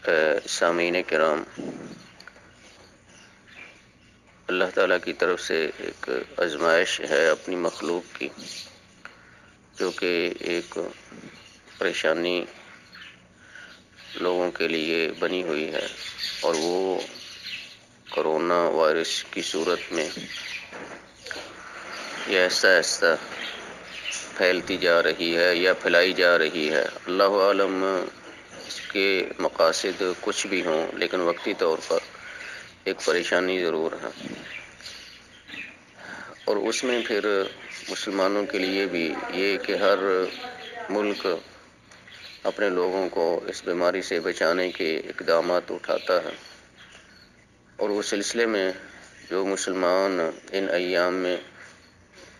سامعین کرام، اللہ تعالیٰ کی طرف سے ایک آزمائش ہے اپنی مخلوق کی، جو کہ ایک پریشانی لوگوں کے لیے بنی ہوئی ہے، اور وہ کرونا وائرس کی صورت میں یہ آہستہ آہستہ پھیلتی جا رہی ہے یا پھیلائی جا رہی ہے۔ اللہ عالم اس کے مقاصد کچھ بھی ہوں، لیکن وقتی طور پر ایک پریشانی ضرور ہے، اور اس میں پھر مسلمانوں کے لیے بھی یہ کہ ہر ملک اپنے لوگوں کو اس بیماری سے بچانے کے اقدامات اٹھاتا ہے، اور اس سلسلے میں جو مسلمان ان ایام میں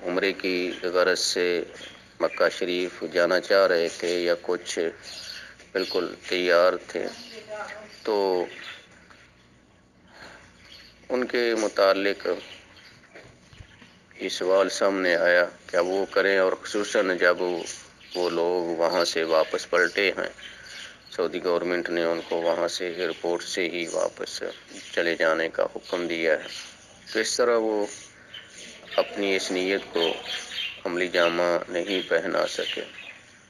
عمرے کی غرض سے مکہ شریف جانا چاہ رہے تھے یا کچھ بالکل تیار تھے، تو ان کے متعلق یہ سوال سامنے آیا کیا وہ کریں، اور خصوصاً جب وہ لوگ وہاں سے واپس پلٹے ہیں، سعودی گورنمنٹ نے ان کو وہاں سے ایئرپورٹ سے ہی واپس چلے جانے کا حکم دیا ہے، تو اس طرح وہ اپنی اس نیت کو عملی جامہ نہیں پہنا سکے۔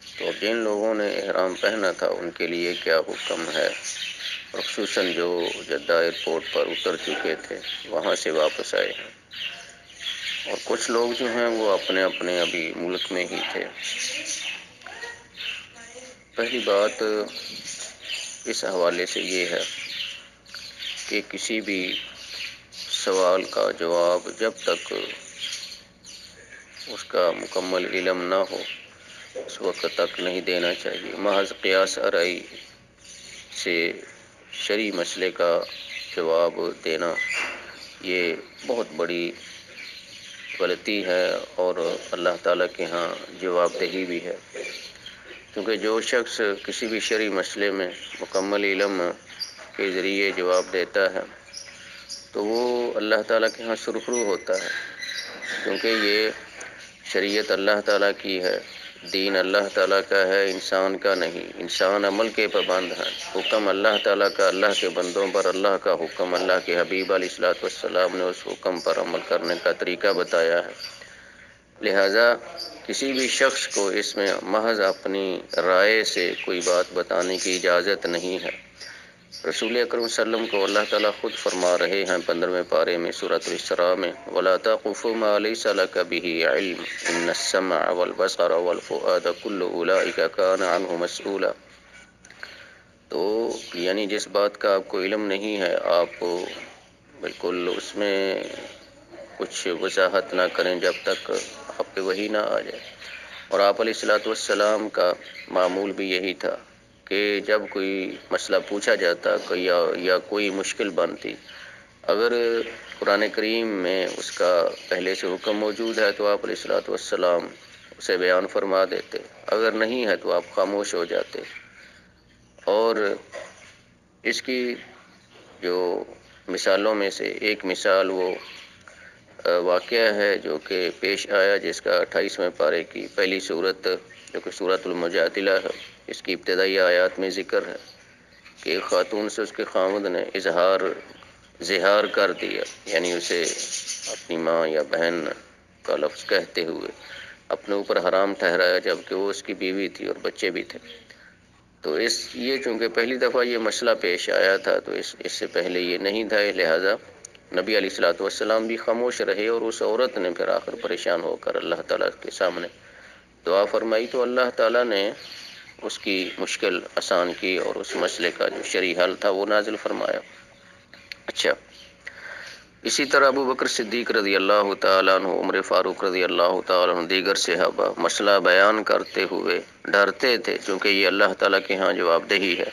تو جن لوگوں نے احرام پہنا تھا ان کے لیے کیا حکم ہے، اور خصوصاً جو جدہ ایئرپورٹ پر اتر چکے تھے وہاں سے واپس آئے ہیں، اور کچھ لوگ جو ہیں وہ اپنے اپنے ابھی ملک میں ہی تھے۔ پہلی بات اس حوالے سے یہ ہے کہ کسی بھی سوال کا جواب جب تک اس کا مکمل علم نہ ہو اس وقت تک نہیں دینا چاہیے۔ محض قیاس آرائی سے شرعی مسئلے کا جواب دینا یہ بہت بڑی غلطی ہے، اور اللہ تعالیٰ کے ہاں جواب دہی بھی ہے، کیونکہ جو شخص کسی بھی شرعی مسئلے میں مکمل علم کے ذریعے جواب دیتا ہے تو وہ اللہ تعالیٰ کے ہاں سرخرو ہوتا ہے، کیونکہ یہ شریعت اللہ تعالیٰ کی ہے، دین اللہ تعالیٰ کا ہے، انسان کا نہیں۔ انسان عمل کے پابند ہیں، حکم اللہ تعالیٰ کا، اللہ کے بندوں پر اللہ کا حکم، اللہ کے حبیب علیہ الصلوۃ نے اس حکم پر عمل کرنے کا طریقہ بتایا ہے۔ لہٰذا کسی بھی شخص کو اس میں محض اپنی رائے سے کوئی بات بتانے کی اجازت نہیں ہے۔ رسول اکرم صلی اللہ علیہ وسلم کو اللہ تعالیٰ خود فرما رہے ہیں 15ویں پارے میں سورۃ الاسراء میں، وَلَا تَقْفُ مَا لَيْسَ لَكَ بِهِ عِلْمٌ إِنَّ السَّمْعَ وَالْبَصَرَ وَالْفُؤَادَ كُلُّ أُولَٰئِكَ كَانَ عَنْهُ مَسْئُولًا۔ تو یعنی جس بات کا آپ کو علم نہیں ہے آپ بالکل اس میں کچھ وضاحت نہ کریں جب تک آپ پہ وحی نہ آ جائے۔ اور آپ علیہ الصلوۃ والسلام کا معمول بھی یہی تھا کہ جب کوئی مسئلہ پوچھا جاتا یا کوئی مشکل بنتی، اگر قرآن کریم میں اس کا پہلے سے حکم موجود ہے تو آپ علیہ الصلوۃ والسلام اسے بیان فرما دیتے، اگر نہیں ہے تو آپ خاموش ہو جاتے۔ اور اس کی جو مثالوں میں سے ایک مثال وہ واقعہ ہے جو کہ پیش آیا، جس کا 28ویں پارے کی پہلی صورت جو کہ سورۃ المجادلہ ہے، اس کی ابتدائی آیات میں ذکر ہے کہ ایک خاتون سے اس کے خاوند نے زہار کر دیا، یعنی اسے اپنی ماں یا بہن کا لفظ کہتے ہوئے اپنے اوپر حرام ٹھہرایا، جبکہ وہ اس کی بیوی تھی اور بچے بھی تھے۔ تو یہ چونکہ پہلی دفعہ یہ مسئلہ پیش آیا تھا تو اس سے پہلے یہ نہیں تھا، لہٰذا نبی علیہ الصلوۃ والسلام بھی خاموش رہے، اور اس عورت نے پھر آخر پریشان ہو کر اللہ تعالیٰ کے سامنے دعا فرمائی، تو اللہ تعالیٰ نے اس کی مشکل آسان کی اور اس مسئلے کا جو شرعی حل تھا وہ نازل فرمایا۔ اچھا، اسی طرح ابو بکر صدیق رضی اللہ تعالیٰ عنہ، عمر فاروق رضی اللہ تعالیٰ عنہ، دیگر صحابہ مسئلہ بیان کرتے ہوئے ڈرتے تھے، چونکہ یہ اللہ تعالیٰ کے ہاں جواب دہی ہے۔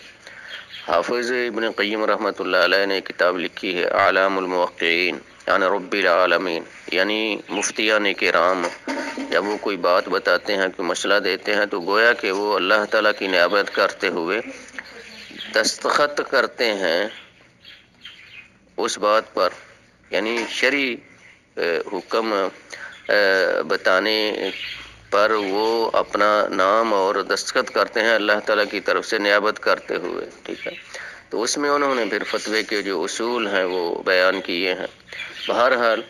حافظ ابن قیم رحمۃ اللہ علیہ نے کتاب لکھی ہے اعلام الموقعین عن رب العالمین، یعنی مفتیان کرام جب وہ کوئی بات بتاتے ہیں، کوئی مسئلہ دیتے ہیں، تو گویا کہ وہ اللہ تعالیٰ کی نیابت کرتے ہوئے دستخط کرتے ہیں اس بات پر، یعنی شرعی حکم بتانے پر وہ اپنا نام اور دستخط کرتے ہیں اللہ تعالیٰ کی طرف سے نیابت کرتے ہوئے، ٹھیک ہے۔ تو اس میں انہوں نے پھر فتوے کے جو اصول ہیں وہ بیان کیے ہیں۔ بہرحال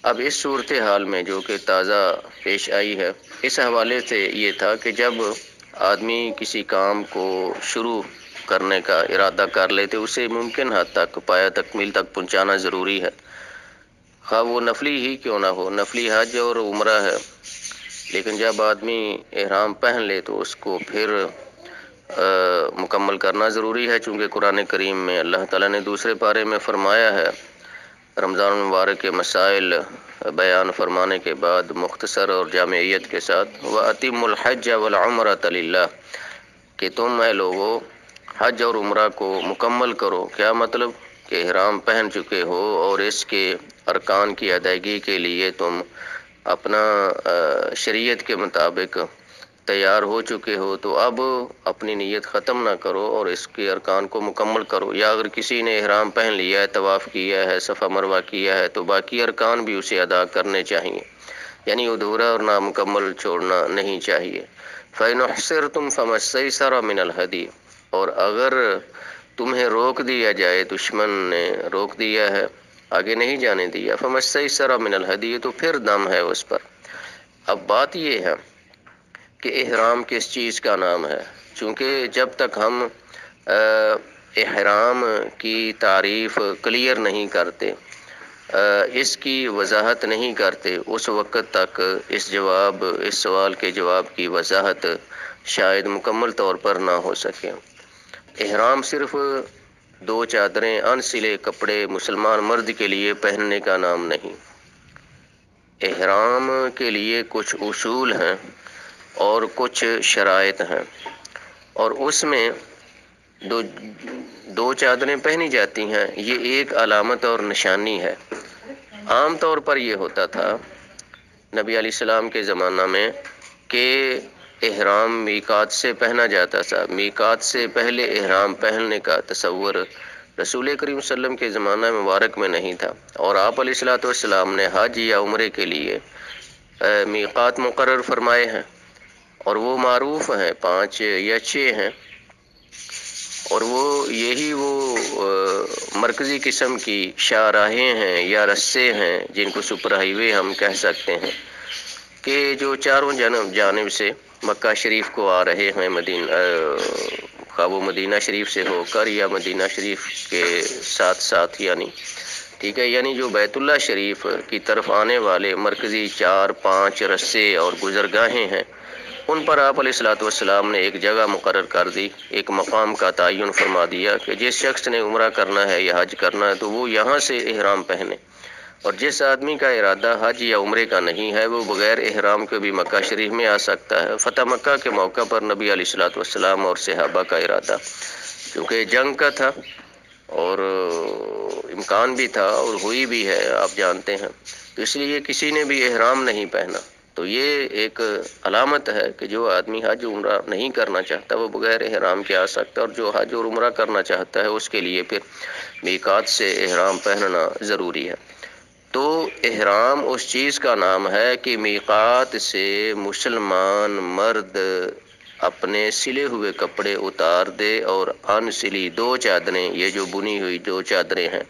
اب اس صورتحال میں جو کہ تازہ پیش آئی ہے، اس حوالے سے یہ تھا کہ جب آدمی کسی کام کو شروع کرنے کا ارادہ کر لیتے اسے ممکن حد تک پایہ تکمیل تک پہنچانا ضروری ہے، خواہ وہ نفلی ہی کیوں نہ ہو، نفلی حج اور عمرہ ہے، لیکن جب آدمی احرام پہن لے تو اس کو پھر مکمل کرنا ضروری ہے، چونکہ قرآن کریم میں اللہ تعالیٰ نے دوسرے پارے میں فرمایا ہے، رمضان المبارک کے مسائل بیان فرمانے کے بعد مختصر اور جامعیت کے ساتھ وَأَتِمُّ الْحَجَّ وَالْعُمْرَةَ لِلَّهِ کہ تم اے لوگو حج اور عمرہ کو مکمل کرو۔ کیا مطلب؟ کہ احرام پہن چکے ہو اور اس کے ارکان کی ادائیگی کے لیے تم اپنا شریعت کے مطابق تیار ہو چکے ہو، تو اب اپنی نیت ختم نہ کرو اور اس کے ارکان کو مکمل کرو۔ یا اگر کسی نے احرام پہن لیا ہے، طواف کیا ہے، صفا مروہ کیا ہے، تو باقی ارکان بھی اسے ادا کرنے چاہیے، یعنی ادھورا اور نامکمل چھوڑنا نہیں چاہیے۔ فَإِنْ أُحْصِرْتُمْ فَمَا اسْتَيْسَرَ مِنَ الْهَدْيِ اور اگر تمہیں روک دیا جائے، دشمن نے روک دیا ہے، آگے نہیں جانے دیا، فَمَا اسْتَيْسَرَ مِنَ الْهَدْيِ تو پھر دم ہے اس پر۔ اب بات یہ ہے کہ احرام کس چیز کا نام ہے، چونکہ جب تک ہم احرام کی تعریف کلیئر نہیں کرتے، اس کی وضاحت نہیں کرتے، اس وقت تک اس سوال کے جواب کی وضاحت شاید مکمل طور پر نہ ہو سکے۔ احرام صرف دو چادریں ان سلے کپڑے مسلمان مرد کے لیے پہننے کا نام نہیں، احرام کے لیے کچھ اصول ہیں اور کچھ شرائط ہیں، اور اس میں دو چادریں پہنی جاتی ہیں، یہ ایک علامت اور نشانی ہے۔ عام طور پر یہ ہوتا تھا نبی علیہ السلام کے زمانہ میں کہ احرام میقات سے پہنا جاتا تھا، میقات سے پہلے احرام پہننے کا تصور رسول کریم صلی اللہ علیہ وسلم کے زمانہ مبارک میں نہیں تھا، اور آپ علیہ السلام نے حج یا عمرے کے لیے میقات مقرر فرمائے ہیں، اور وہ معروف ہیں، 5 یا 6 ہیں، اور وہ مرکزی قسم کی شاہراہیں ہیں یا رستے ہیں جن کو سپر ہائی وے ہم کہہ سکتے ہیں، کہ جو چاروں جانب سے مکہ شریف کو آ رہے ہیں، خواہ وہ مدینہ شریف سے ہو کر یا مدینہ شریف کے ساتھ یعنی ٹھیک ہے، یعنی جو بیت اللہ شریف کی طرف آنے والے مرکزی 4-5 رستے اور گزرگاہیں ہیں، ان پر آپ علیہ السلام نے ایک جگہ مقرر کر دی، ایک مقام کا تعین فرما دیا کہ جس شخص نے عمرہ کرنا ہے یا حج کرنا ہے تو وہ یہاں سے احرام پہنے، اور جس آدمی کا ارادہ حج یا عمرے کا نہیں ہے وہ بغیر احرام کے بھی مکہ شریف میں آ سکتا ہے۔ فتح مکہ کے موقع پر نبی علیہ السلام اور صحابہ کا ارادہ، کیونکہ جنگ کا تھا اور امکان بھی تھا اور ہوئی بھی ہے، آپ جانتے ہیں، تو اس لیے کسی نے بھی احرام نہیں پہنا، تو یہ ایک علامت ہے کہ جو آدمی حج عمرہ نہیں کرنا چاہتا وہ بغیر احرام کے آ سکتا ہے، اور جو حج اور عمرہ کرنا چاہتا ہے اس کے لیے پھر میقات سے احرام پہننا ضروری ہے۔ تو احرام اس چیز کا نام ہے کہ میقات سے مسلمان مرد اپنے سلے ہوئے کپڑے اتار دے اور ان سلی 2 چادریں، یہ جو بنی ہوئی 2 چادریں ہیں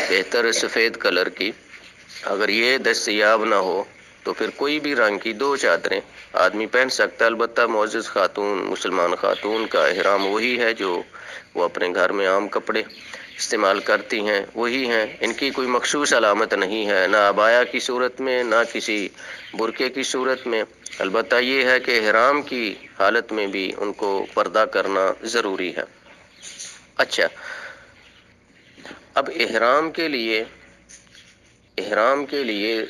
بہتر سفید کلر کی، اگر یہ دستیاب نہ ہو تو پھر کوئی بھی رنگ کی 2 چادریں آدمی پہن سکتا ہے۔ البتہ معزز خاتون، مسلمان خاتون کا احرام وہی ہے جو وہ اپنے گھر میں عام کپڑے استعمال کرتی ہیں، وہی ہیں، ان کی کوئی مخصوص علامت نہیں ہے، نہ عبایا کی صورت میں نہ کسی برقعے کی صورت میں، البتہ یہ ہے کہ احرام کی حالت میں بھی ان کو پردہ کرنا ضروری ہے۔ اچھا، اب احرام کے لیے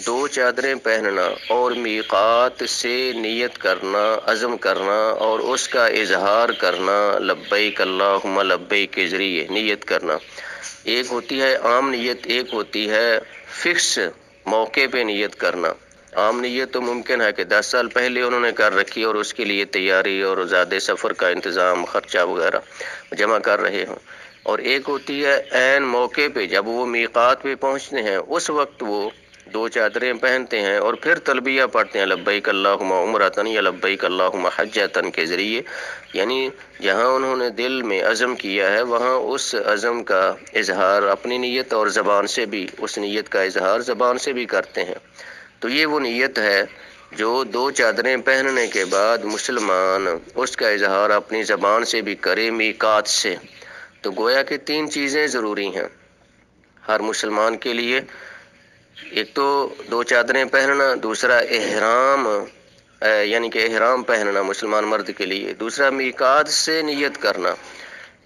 2 چادریں پہننا اور میقات سے نیت کرنا، عزم کرنا اور اس کا اظہار کرنا لبیک اللہم لبیک کے ذریعے نیت کرنا، ایک ہوتی ہے عام نیت، ایک ہوتی ہے فکس موقع پہ نیت کرنا۔ عام نیت تو ممکن ہے کہ 10 سال پہلے انہوں نے کر رکھی اور اس کے لیے تیاری اور زیادہ سفر کا انتظام، خرچہ وغیرہ جمع کر رہے ہوں، اور ایک ہوتی ہے عین موقع پہ جب وہ میقات پہ پہنچتے ہیں اس وقت وہ دو چادریں پہنتے ہیں اور پھر تلبیہ پڑھتے ہیں لبیک اللہم عمرتن یا لبیک اللہم حجتن کے ذریعے، یعنی جہاں انہوں نے دل میں عزم کیا ہے وہاں اس عزم کا اظہار اپنی نیت اور زبان سے بھی، اس نیت کا اظہار زبان سے بھی کرتے ہیں۔ تو یہ وہ نیت ہے جو دو چادریں پہننے کے بعد مسلمان اس کا اظہار اپنی زبان سے بھی کرے میقات سے۔ تو گویا کہ تین چیزیں ضروری ہیں ہر مسلمان کے لیے، ایک تو دو چادریں پہننا، دوسرا احرام یعنی کہ احرام پہننا مسلمان مرد کے لیے، دوسرا میقات سے نیت کرنا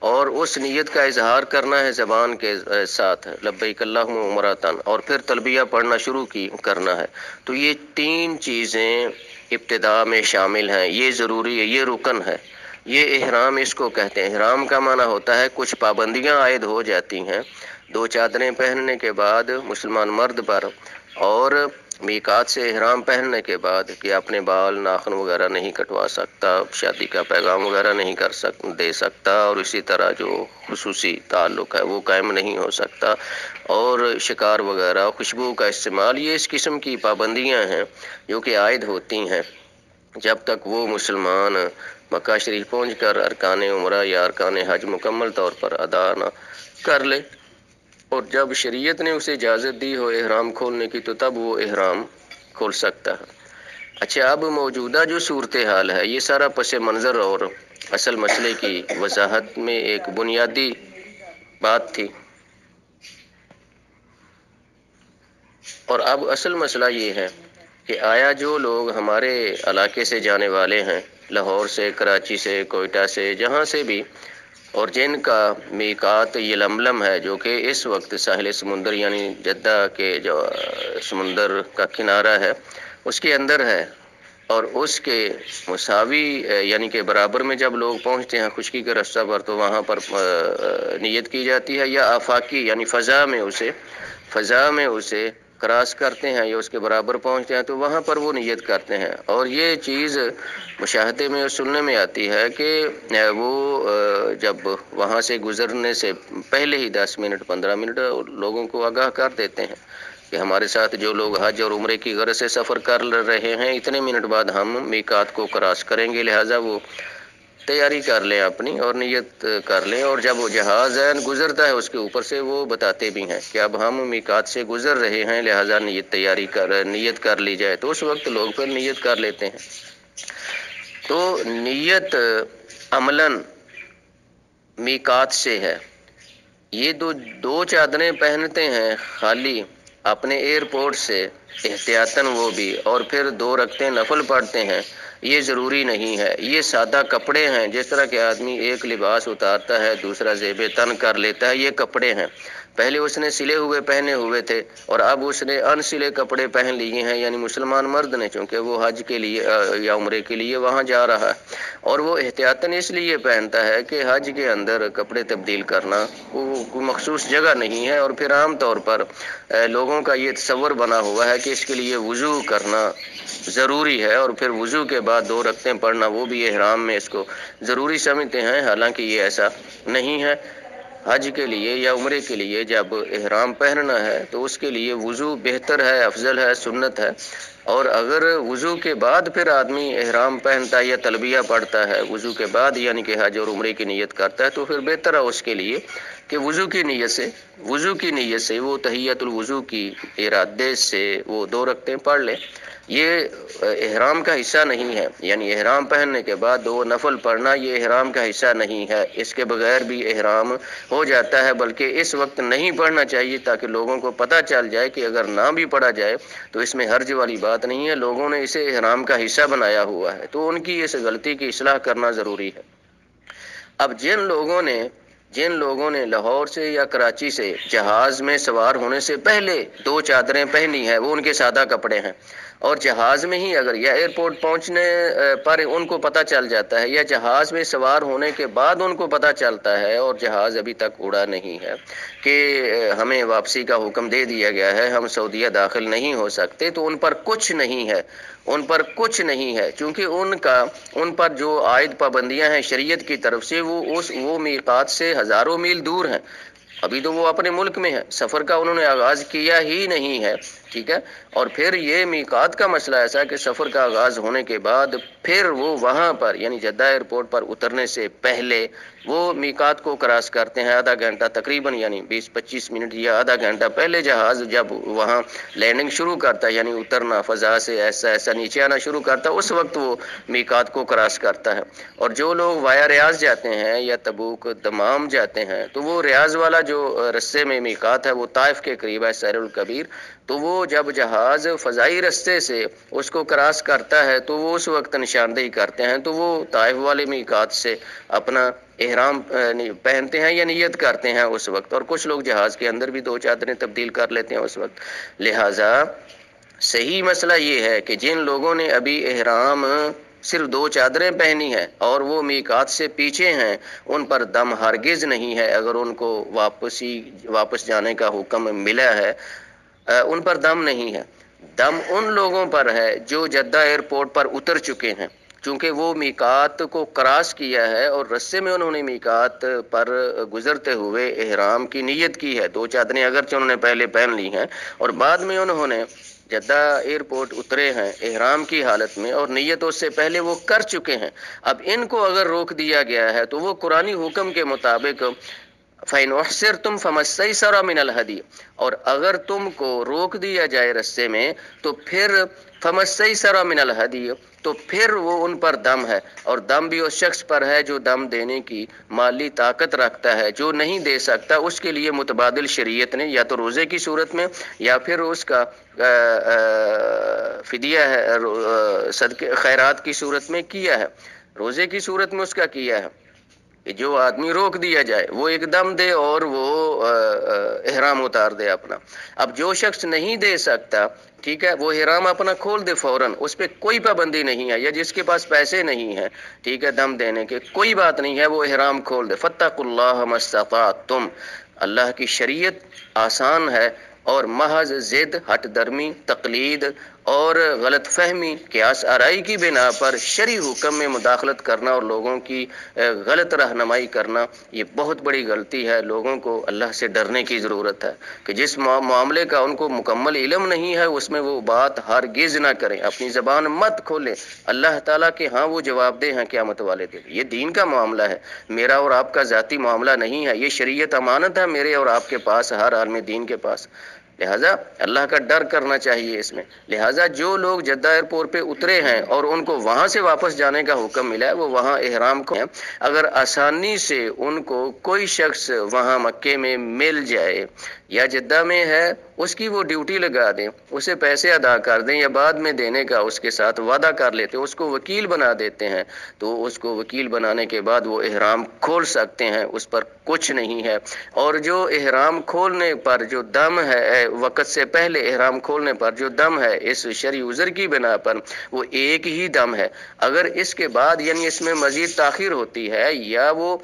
اور اس نیت کا اظہار کرنا ہے زبان کے ساتھ لبیک اللہم عمرتن، اور پھر تلبیہ پڑھنا شروع کرنا ہے۔ تو یہ تین چیزیں ابتدا میں شامل ہیں، یہ ضروری ہے، یہ رکن ہے، یہ احرام اس کو کہتے ہیں۔ احرام کا معنی ہوتا ہے کچھ پابندیاں عائد ہو جاتی ہیں دو چادریں پہننے کے بعد مسلمان مرد پر، اور میقات سے احرام پہننے کے بعد کہ اپنے بال ناخن وغیرہ نہیں کٹوا سکتا، شادی کا پیغام وغیرہ نہیں دے سکتا، اور اسی طرح جو خصوصی تعلق ہے وہ قائم نہیں ہو سکتا، اور شکار وغیرہ خوشبو کا استعمال، یہ اس قسم کی پابندیاں ہیں جو کہ عائد ہوتی ہیں جب تک وہ مسلمان مکہ شریف پہنچ کر ارکان عمرہ یا ارکان حج مکمل طور پر ادا نہ کر لے، اور جب شریعت نے اسے اجازت دی ہو احرام کھولنے کی تو تب وہ احرام کھول سکتا ہے۔ اچھا، اب موجودہ جو صورتحال ہے یہ سارا پس منظر اور اصل مسئلے کی وضاحت میں ایک بنیادی بات تھی، اور اب اصل مسئلہ یہ ہے کہ آیا جو لوگ ہمارے علاقے سے جانے والے ہیں، لاہور سے، کراچی سے، کوئٹہ سے، جہاں سے بھی، اور جن کا میقات یلملم ہے جو کہ اس وقت ساحل سمندر یعنی جدہ کے جو سمندر کا کنارہ ہے اس کے اندر ہے، اور اس کے مساوی یعنی کہ برابر میں جب لوگ پہنچتے ہیں خشکی کے رستہ پر تو وہاں پر نیت کی جاتی ہے، یا آفاقی یعنی فضا میں اسے کراس کرتے ہیں یا اس کے برابر پہنچتے ہیں تو وہاں پر وہ نیت کرتے ہیں۔ اور یہ چیز مشاہدے میں اور سننے میں آتی ہے کہ وہ جب وہاں سے گزرنے سے پہلے ہی 10 منٹ 15 منٹ لوگوں کو آگاہ کر دیتے ہیں کہ ہمارے ساتھ جو لوگ حج اور عمرے کی غرض سے سفر کر رہے ہیں اتنے منٹ بعد ہم میقات کو کراس کریں گے، لہٰذا وہ تیاری کر لیں اپنی اور نیت کر لیں، اور جب وہ جہاز گزرتا ہے اس کے اوپر سے وہ بتاتے بھی ہیں کہ اب ہم میقات سے گزر رہے ہیں لہٰذا نیت کر لی جائے، تو اس وقت لوگ پھر نیت کر لیتے ہیں۔ تو نیت عملاً میقات سے ہے۔ یہ دو چادریں پہنتے ہیں خالی اپنے ایئرپورٹ سے احتیاطاً وہ بھی، اور پھر 2 رکعتیں نفل پڑھتے ہیں، یہ ضروری نہیں ہے۔ یہ سادہ کپڑے ہیں، جس طرح کہ آدمی ایک لباس اتارتا ہے دوسرا زیب تن کر لیتا ہے، یہ کپڑے ہیں۔ پہلے اس نے سلے ہوئے پہنے ہوئے تھے اور اب اس نے ان سلے کپڑے پہن لیے ہیں، یعنی مسلمان مرد نے، چونکہ وہ حج کے لیے یا عمرے کے لیے وہاں جا رہا ہے، اور وہ احتیاطاً اس لیے پہنتا ہے کہ حج کے اندر کپڑے تبدیل کرنا کوئی مخصوص جگہ نہیں ہے، اور پھر عام طور پر لوگوں کا یہ تصور بنا ہوا ہے کہ اس کے لیے وضو کرنا ضروری ہے، اور پھر وضو کے بعد 2 رکعتیں پڑھنا وہ بھی احرام میں اس کو ضروری سمجھتے ہیں، حالانکہ یہ ایسا نہیں ہے۔ حج کے لیے یا عمرے کے لیے جب احرام پہننا ہے تو اس کے لیے وضو بہتر ہے، افضل ہے، سنت ہے، اور اگر وضو کے بعد پھر آدمی احرام پہنتا ہے یا تلبیہ پڑھتا ہے وضو کے بعد یعنی کہ حج اور عمرے کی نیت کرتا ہے تو پھر بہتر ہے اس کے لیے کہ وضو کی نیت سے وہ تحیۃ الوضو کی ارادے سے وہ 2 رکعتیں پڑھ لے۔ یہ احرام کا حصہ نہیں ہے، یعنی احرام پہننے کے بعد 2 نفل پڑھنا یہ احرام کا حصہ نہیں ہے، اس کے بغیر بھی احرام ہو جاتا ہے، بلکہ اس وقت نہیں پڑھنا چاہیے تاکہ لوگوں کو پتہ چل جائے کہ اگر نہ بھی پڑھا جائے تو اس میں حرج والی بات نہیں ہے، لوگوں نے اسے احرام کا حصہ بنایا ہوا ہے، تو ان کی اس غلطی کی اصلاح کرنا ضروری ہے۔ اب جن لوگوں نے لاہور سے یا کراچی سے جہاز میں سوار ہونے سے پہلے 2 چادریں پہنی ہیں وہ ان کے سادہ کپڑے ہیں، اور جہاز میں ہی اگر یا ایئرپورٹ پہنچنے پر ان کو پتہ چل جاتا ہے یا جہاز میں سوار ہونے کے بعد ان کو پتہ چلتا ہے اور جہاز ابھی تک اڑا نہیں ہے کہ ہمیں واپسی کا حکم دے دیا گیا ہے، ہم سعودیہ داخل نہیں ہو سکتے، تو ان پر کچھ نہیں ہے، چونکہ ان پر جو عائد پابندیاں ہیں شریعت کی طرف سے وہ میقات سے ہزاروں میل دور ہیں، ابھی تو وہ اپنے ملک میں ہے، سفر کا انہوں نے آغاز کیا ہی نہیں ہے، ٹھیک ہے. اور پھر یہ میقات کا مسئلہ ایسا ہے کہ سفر کا آغاز ہونے کے بعد پھر وہ وہاں پر یعنی جدہ ایئرپورٹ پر اترنے سے پہلے وہ میقات کو کراس کرتے ہیں آدھا گھنٹہ تقریباً یعنی 20-25 منٹ یا آدھا گھنٹہ پہلے. جہاز جب وہاں لینڈنگ شروع کرتا ہے یعنی اترنا فضا سے ایسا نیچے آنا شروع کرتا ہے، اس وقت وہ میقات کو کراس کرتا ہے. اور جو لوگ وایا ریاض جاتے ہیں یا تبوک دمام جاتے ہیں تو وہ ریاض والا جو رستے میں میقات ہے وہ طائف کے قریب ہے، سیر الکبیر. تو وہ جب جہاز فضائی رستے سے اس کو کراس کرتا ہے تو وہ اس وقت نشاندہی کرتے ہیں، تو وہ طائف والے میقات سے اپنا احرام پہنتے ہیں یا نیت کرتے ہیں اس وقت. اور کچھ لوگ جہاز کے اندر بھی 2 چادریں تبدیل کر لیتے ہیں اس وقت. لہٰذا صحیح مسئلہ یہ ہے کہ جن لوگوں نے ابھی احرام صرف 2 چادریں پہنی ہے اور وہ میقات سے پیچھے ہیں، ان پر دم ہرگز نہیں ہے. اگر ان کو واپس جانے کا حکم ملا ہے ان پر دم نہیں ہے. دم ان لوگوں پر ہے جو جدہ ایئرپورٹ پر اتر چکے ہیں، چونکہ وہ میقات کو کراس کیا ہے اور رستے میں انہوں نے میقات پر گزرتے ہوئے احرام کی نیت کی ہے. 2 چادریں اگرچہ انہوں نے پہلے پہن لی ہیں اور بعد میں انہوں نے جدہ ایئرپورٹ اترے ہیں احرام کی حالت میں اور نیت اس سے پہلے وہ کر چکے ہیں. اب ان کو اگر روک دیا گیا ہے تو وہ قرآنی حکم کے مطابق فَإِنْ أُحْصِرْتُمْ فَمَا اسْتَيْسَرَ مِنَ الْهَدْيِ، اور اگر تم کو روک دیا جائے رستے میں تو پھر فَمَا اسْتَيْسَرَ مِنَ الْهَدْيِ، تو پھر وہ ان پر دم ہے. اور دم بھی اس شخص پر ہے جو دم دینے کی مالی طاقت رکھتا ہے. جو نہیں دے سکتا اس کے لیے متبادل شریعت نے یا تو روزے کی صورت میں یا پھر اس کا فدیہ ہے صدقے خیرات کی صورت میں کیا ہے. روزے کی صورت میں اس کا کیا ہے کہ جو آدمی روک دیا جائے وہ ایک دم دے اور وہ احرام اتار دے اپنا. اب جو شخص نہیں دے سکتا، ٹھیک ہے، وہ احرام اپنا کھول دے فوراً، اس پہ کوئی پابندی نہیں ہے. یا جس کے پاس پیسے نہیں ہیں، ٹھیک ہے، دم دینے کے، کوئی بات نہیں ہے، وہ احرام کھول دے. فَاتَّقُوا اللَّهَ مَا اسْتَطَعْتُمْ، اللہ کی شریعت آسان ہے اور محض ضد، ہٹ درمی، تقلید اور غلط فہمی، قیاس آرائی کی بنا پر شرعی حکم میں مداخلت کرنا اور لوگوں کی غلط رہنمائی کرنا یہ بہت بڑی غلطی ہے. لوگوں کو اللہ سے ڈرنے کی ضرورت ہے کہ جس معاملے کا ان کو مکمل علم نہیں ہے اس میں وہ بات ہرگز نہ کریں. اپنی زبان مت کھولیں، اللہ تعالیٰ کے ہاں وہ جواب دہ ہیں قیامت والے دن. یہ دین کا معاملہ ہے، میرا اور آپ کا ذاتی معاملہ نہیں ہے. یہ شریعت امانت ہے میرے اور آپ کے پاس، ہر عالم دین کے پاس. لہٰذا اللہ کا ڈر کرنا چاہیے اس میں. لہٰذا جو لوگ جدہ ایئرپورٹ پہ اترے ہیں اور ان کو وہاں سے واپس جانے کا حکم ملا ہے وہ وہاں احرام کو ہیں. اگر آسانی سے ان کو کوئی شخص وہاں مکے میں مل جائے یا جدہ میں ہے، اس کی وہ ڈیوٹی لگا دیں، اسے پیسے ادا کر دیں یا بعد میں دینے کا اس کے ساتھ وعدہ کر لیتے ہیں، اس کو وکیل بنا دیتے ہیں، تو اس کو وکیل بنانے کے بعد وہ احرام کھول سکتے ہیں، اس پر کچھ نہیں ہے. اور جو احرام کھولنے پر جو دم ہے، وقت سے پہلے احرام کھولنے پر جو دم ہے اس شرعی عذر کی بنا پر وہ ایک ہی دم ہے. اگر اس کے بعد یعنی اس میں مزید تاخیر ہوتی ہے یا وہ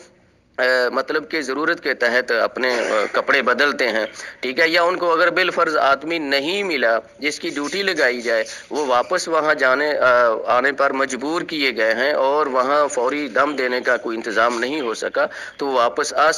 مطلب کہ ضرورت کے تحت اپنے کپڑے بدلتے ہیں، ٹھیک ہے، یا ان کو اگر بالفرض آدمی نہیں ملا جس کی ڈیوٹی لگائی جائے، وہ واپس وہاں آنے پر مجبور کیے گئے ہیں اور وہاں فوری دم دینے کا کوئی انتظام نہیں ہو سکا، تو وہ واپس آ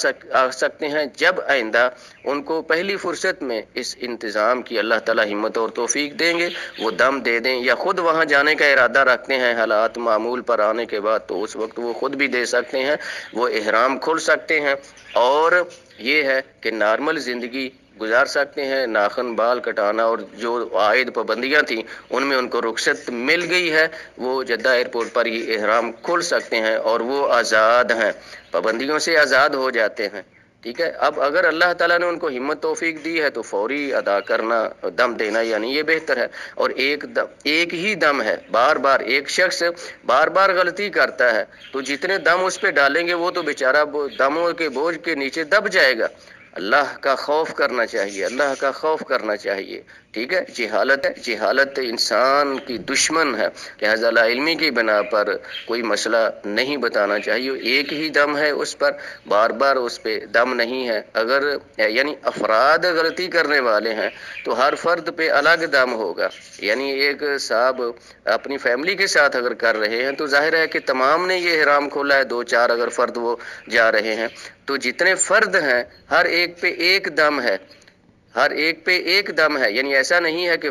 سکتے ہیں جب آئندہ ان کو پہلی فرصت میں اس انتظام کی اللہ تعالیٰ ہمت اور توفیق دیں گے، وہ دم دے دیں. یا خود وہاں جانے کا ارادہ رکھتے ہیں حالات معمول پر آنے کے بعد، تو اس وقت وہ خود بھی دے سکتے ہیں، وہ احرام کھل سکتے ہیں. اور یہ ہے کہ نارمل زندگی گزار سکتے ہیں. ناخن بال کٹانا اور جو عائد پابندیاں تھیں ان میں ان کو رخصت مل گئی ہے، وہ جدہ ایئرپورٹ پر ہی احرام کھل سکتے ہیں اور وہ آزاد ہیں، پابندیوں سے آزاد ہو جاتے ہیں. ٹھیک ہے. اب اگر اللہ تعالیٰ نے ان کو ہمت توفیق دی ہے تو فوری ادا کرنا، دم دینا یعنی یہ بہتر ہے. اور ایک ہی دم ہے، بار بار ایک شخص بار بار غلطی کرتا ہے تو جتنے دم اس پہ ڈالیں گے وہ تو بیچارہ دموں کے بوجھ کے نیچے دب جائے گا. اللہ کا خوف کرنا چاہیے، اللہ کا خوف کرنا چاہیے. ٹھیک ہے. جہالت ہے، جہالت انسان کی دشمن ہے، لہذا لا علمی کی بنا پر کوئی مسئلہ نہیں بتانا چاہیے. ایک ہی دم ہے اس پر، بار بار اس پہ دم نہیں ہے. اگر یعنی افراد غلطی کرنے والے ہیں تو ہر فرد پہ الگ دم ہوگا. یعنی ایک صاحب اپنی فیملی کے ساتھ اگر کر رہے ہیں تو ظاہر ہے کہ تمام نے یہ احرام کھولا ہے، 2-4 اگر فرد وہ جا رہے ہیں تو جتنے فرد ہیں ہر ایک پہ ایک دم ہے. ہر ایک پہ ایک دم ہے، یعنی ایسا نہیں ہے کہ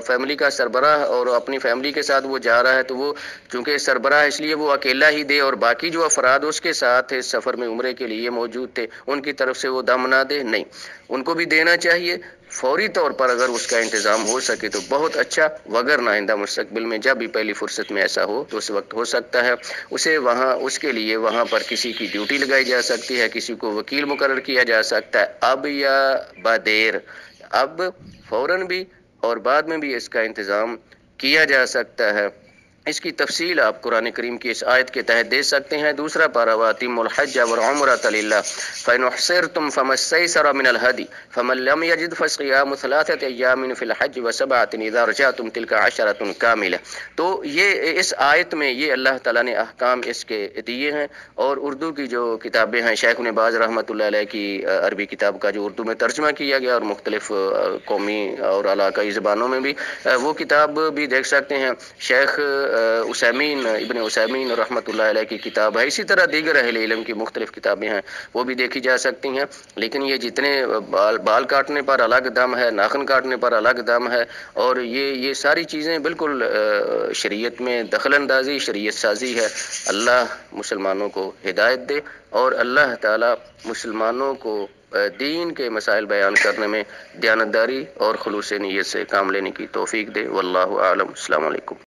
فیملی کا سربراہ اور اپنی فیملی کے ساتھ وہ جا رہا ہے تو وہ چونکہ سربراہ اس لیے وہ اکیلا ہی دے، اور باقی جو افراد اس کے ساتھ اس سفر میں عمرے کے لیے موجود تھے ان کی طرف سے وہ دم نہ دے، نہیں، ان کو بھی دینا چاہیے فوری طور پر اگر اس کا انتظام ہو سکے تو بہت اچھا، وگرنہ آئندہ مستقبل میں جب بھی پہلی فرصت میں ایسا ہو تو اس وقت ہو سکتا ہے اسے اس کے لیے وہاں پر کسی کی ڈیوٹی لگائی جا سکتی ہے، کسی کو وکیل مقرر کیا جا سکتا ہے، اب یا بدیر، اب فوراً بھی اور بعد میں بھی اس کا انتظام کیا جا سکتا ہے۔ اس کی تفصیل آپ قرآن کریم کی اس آیت کے تحت دے سکتے ہیں۔ دوسرا پارہ وَأَتِمُّوا الْحَجَّ وَالْعُمْرَةَ لِلَّهِ فَإِنْ أُحْصِرْتُمْ فَمَا اسْتَيْسَرَ مِنَ الْهَدْيِ فَمَن لَّمْ يَجِدْ فَصِيَامُ ثَلَاثَةِ أَيَّامٍ فِي الْحَجِّ وَسَبْعَةٍ إِذَا رَجَعْتُمْ تِلْكَ عَشَرَةٌ كَامِلَةٌ۔ تو یہ اس آیت میں یہ اللہ تعالیٰ نے احکام اس کے دیے ہیں، اور اردو کی جو کتابیں ہیں، شیخ ابن باز رحمۃ اللہ علیہ کی عربی کتاب کا جو اردو میں ترجمہ کیا گیا اور مختلف قومی اور علاقائی زبانوں میں بھی، وہ کتاب بھی دیکھ سکتے ہیں۔ شیخ ابن عثیمین رحمۃ اللہ علیہ کی کتاب ہے، اسی طرح دیگر اہل علم کی مختلف کتابیں ہیں، وہ بھی دیکھی جا سکتی ہیں۔ لیکن یہ جتنے بال کاٹنے پر الگ دم ہے، ناخن کاٹنے پر الگ دم ہے، اور یہ ساری چیزیں بالکل شریعت میں دخل اندازی، شریعت سازی ہے۔ اللہ مسلمانوں کو ہدایت دے، اور اللہ تعالی مسلمانوں کو دین کے مسائل بیان کرنے میں دیانتداری اور خلوص نیت سے کام لینے کی توفیق دے۔ واللہ اعلم۔ السلام علیکم۔